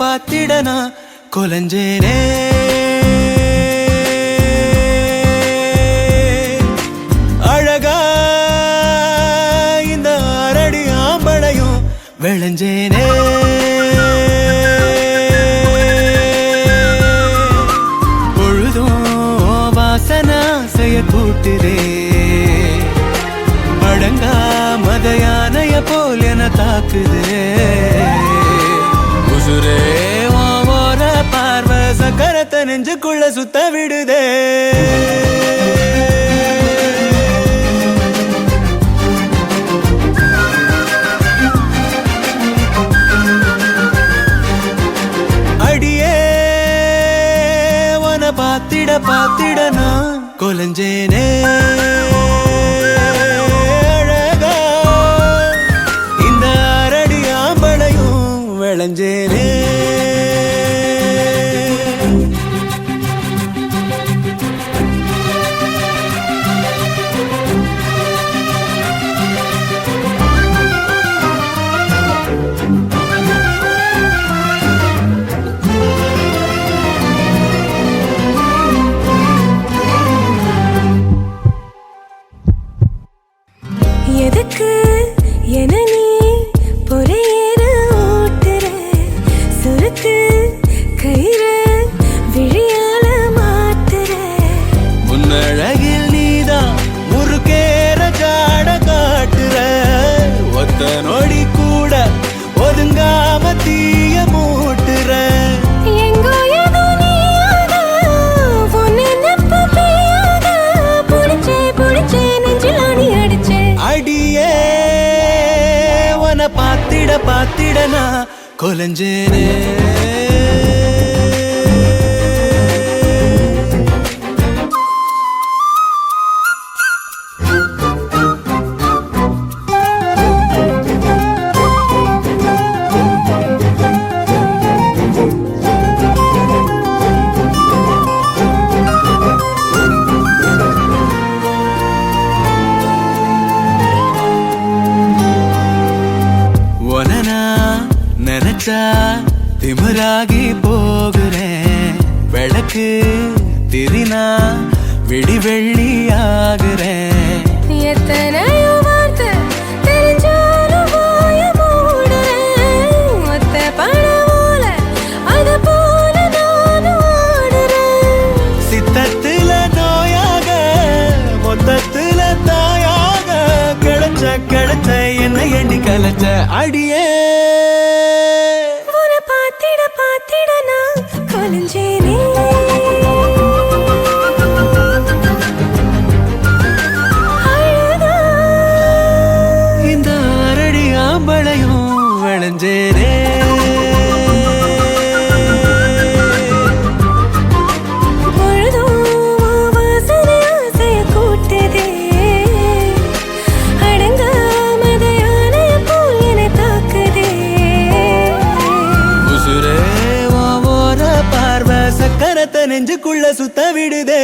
பாத்திடனா கொலஞ்சேனே அழகா இந்த அரடி ஆம்பளையும் விளைஞ்சேனே பொழுதும் வாசனா செய்ய கூட்டுதே அடங்கா மதையானைய போல் என தாக்குதே உசுரே ஓர பார்வை சக்கரத்தை நெஞ்சுக்குள்ள சுத்த விடுதே அடியே உன பாத்திட நான் கொலஞ்சேனே விளைஞ்சேனே எதுக்கு என நீ பொறையேற ஓட்டுற சுருக்கு கயிறு விழியால மாட்டுற முன்னழகில் நீதான் முறுக்கேற ஜாட காட்டுற ஒத்த நொடி கூட ஒதுங்காம தீய மூட்டுற எங்கோ ஏதோ நீயாக உன்னை நெப்ப பெய்யாக புடிச்சே நெஞ்சில் ஆணி அடிச்சே அடியே உன பாத்திட நான் கொலஞ்சேனே நினைச்சா திமிராகி போகிறேன் விளக்கு திரினா விடி வெள்ளி ஆகுறேன் எத்தனையோ வார்த்தை தெரிஞ்சாலும் வாய மூடுறேன் ஒத்த பணவோல அது போல நானும் ஆடுறேன் சித்தத்துல நோயாக மொத்தத்துல தாயாக கிடைச்ச என்ன எண்ணி கலைச்ச அடியே பாத்திட நான் கொலஞ்சேனே இந்த அரடி ஆம்பளையும் விளைஞ்சேனே பொழுதும் வாசனை ஆசைய கூட்டுதே அடங்கா மதையானைய போல் என தாக்குதே உசுரே பார்வை சக்கரத்தை நெஞ்சுக்குள்ள சுத்த விடுதே